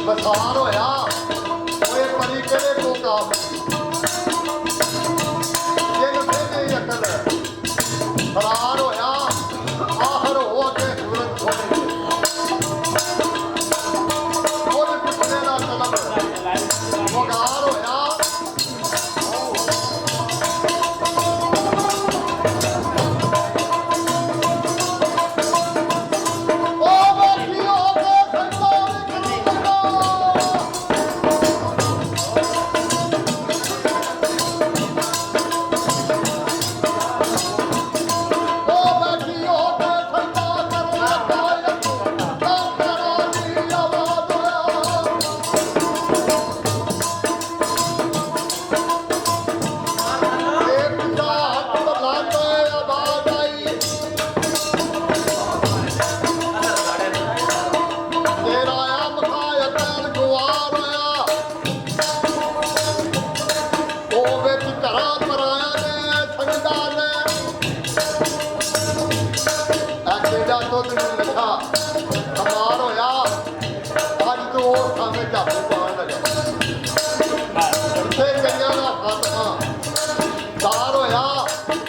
बसार होया ओए परी केड़े को काम ये नथे अकल फरार होया आखर हो के सूरत छोड़े खुद पिछले दा कलम वगार होया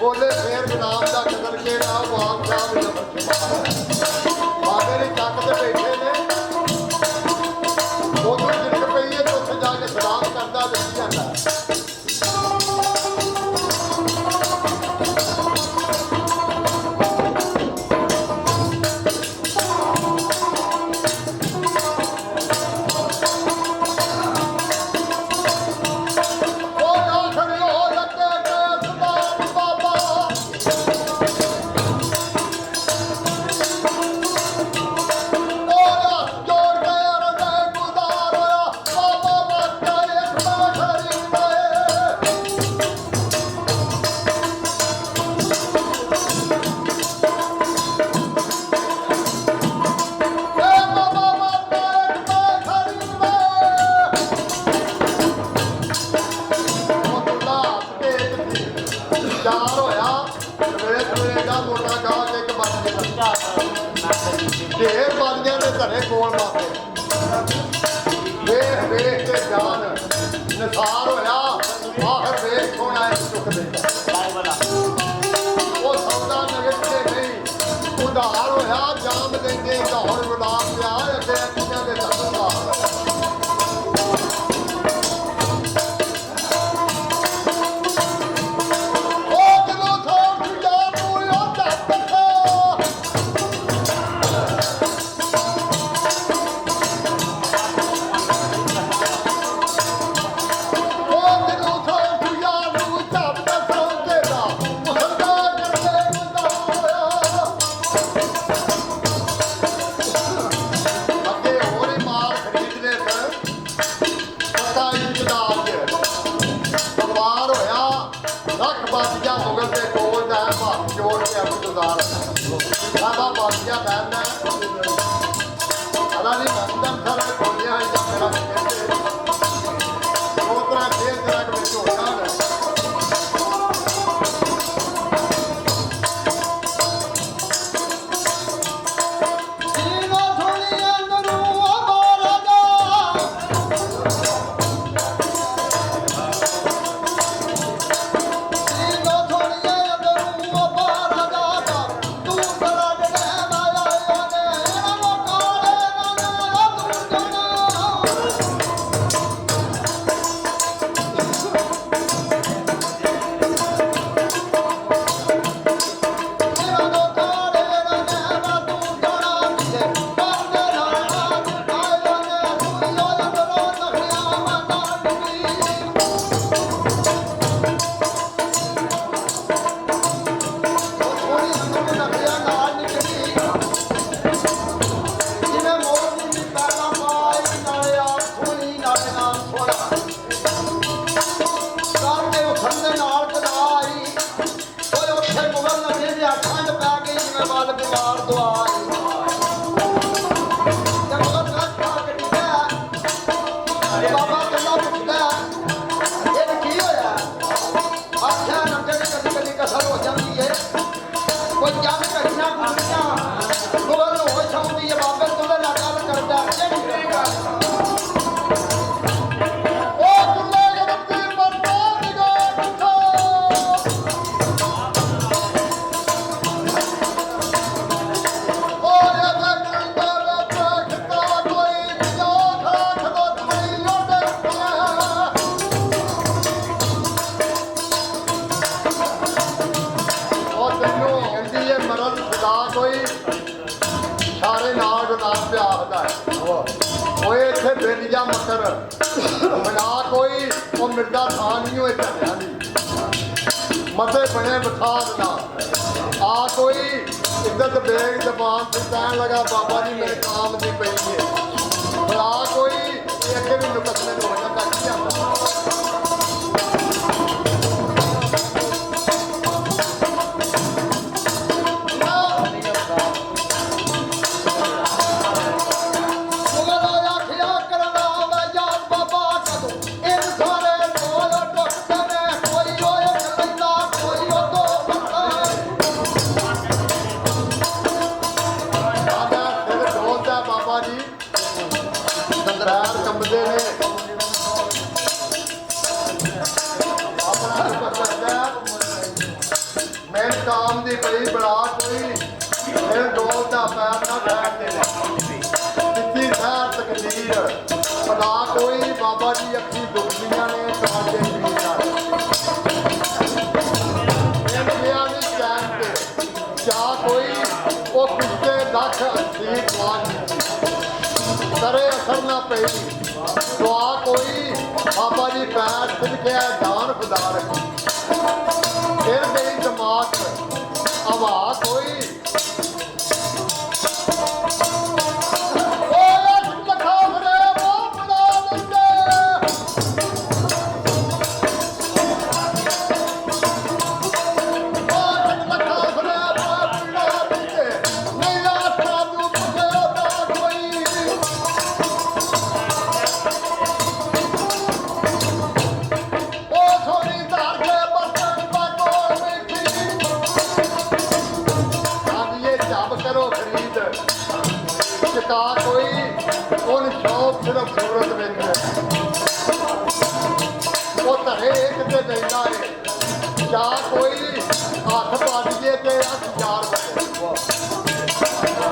बोले फिर नाम का कदर के ना वाम का भी बाबे ने चक से बैठे ने उधर जिनक पई है तो उत्थे जाके सलाम करता देखी जाता ढेर बालियां ने घरे कोल मापे वेख वेख के जान निसार होया आखिर वेख होना चुक दे वो सौदा नगर ਹੋਇਆ ਜਾਮ ਲੈਂਦੇ ਲਾਹੌਰ ਗੁਲਾਬ ਪਿਆ ਅੱਗੇ ਅੱਖੀਆਂ ਦੇ ਧੱਕਾ ਮਿਰਦਾ ਥਾਂ ਨਹੀਂ ਹੋਏ ਚੱਲਿਆ ਨਹੀਂ ਮਤੇ ਬਣੇ ਬਖਾਦ ਨਾ ਆ ਕੋਈ ਇੱਜ਼ਤ ਬੇਗ ਜ਼ਬਾਨ ਤੇ ਕਹਿਣ ਲਗਾ ਬਾਬਾ ਜੀ ਮੇਰੇ ਕਾਮ ਦੀ ਪਈ ਹੈ ਬਲਾ ਕੋਈ ਇਹ ਅੱਗੇ ਵੀ ਨੁਕਸਨੇ ਨੂੰ ਹੋ ਜਾਂਦਾ ਕੀ ਜਾਂਦਾ काम दी बड़ी बड़ा कोई फिर डोल दा पैर ना बैठ देना कितनी सैर तकदीर बड़ा कोई बाबा जी अखी दुखनियां ने काटे क्या कोई वो पिछले लख अस्सी करे असर ना पई दुआ कोई बाबा जी पैर सिलके दान खुदा रखी फिर गई जमात हवा कोई सिर्फ सूरत में वो धरे कितने देना है क्या कोई हथ पा दीजिए तो 1000 रुपये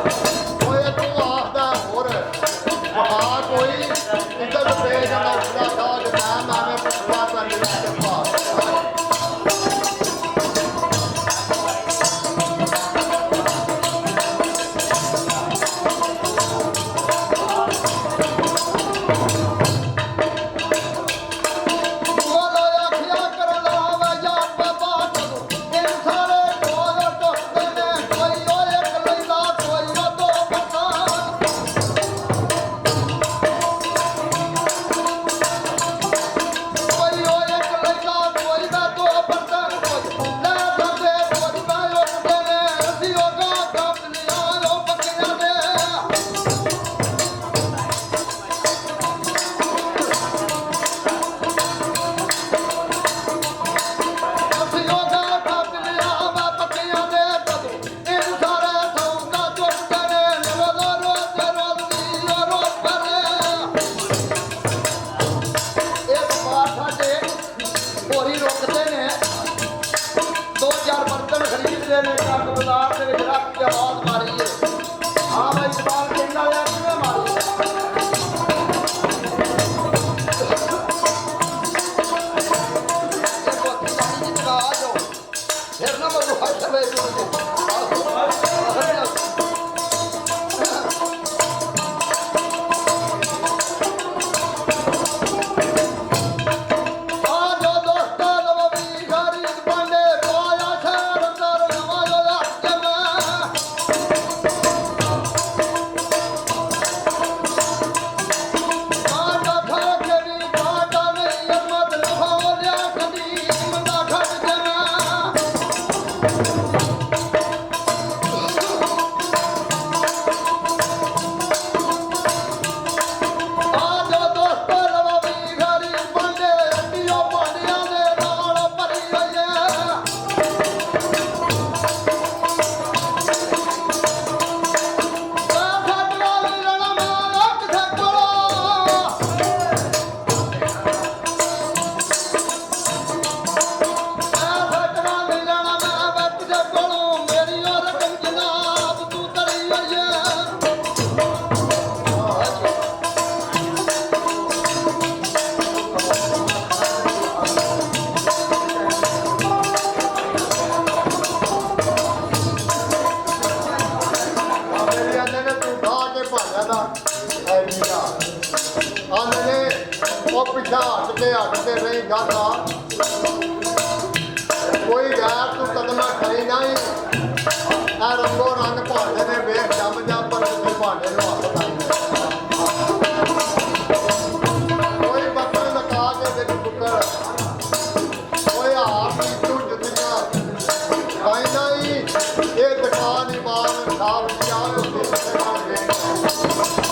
ਭਾਰਿਆ ਦਾ ਐਡੀ ਦਾ ਆਂਦੇ ਨੇ ਉਹ ਪਿੱਛਾ ਹਟ ਕੇ ਰਹੀ ਗਾਤਾ ਕੋਈ ਯਾਰ ਤੂੰ ਕਦਮਾਂ ਖੜੀ ਨਹੀਂ ਆ ਰੰਗੋ ਰੰਗ ਭਾਂਡੇ ਨੇ ਵੇਖ ਜੰਮ ਜਾ ਪਰ ਕਿਸੇ ਭਾਂਡੇ ਨੂੰ ਹੱਥ ਲਾਈ ਕੋਈ ਬੱਤਨ ਲਗਾ ਕੇ ਵਿੱਚ ਕੁੱਕਰ ਕੋਈ ਆਪ ਹੀ ਤੂੰ ਜੁੱਤੀਆਂ ਕਹਿੰਦਾ ਹੀ ਇਹ ਦੁਕਾਨ ਇਮਾਨ ਸਾਫ ਜਾਵੇ ਉਹਦੇ ਨਾਲ ਵੇਖ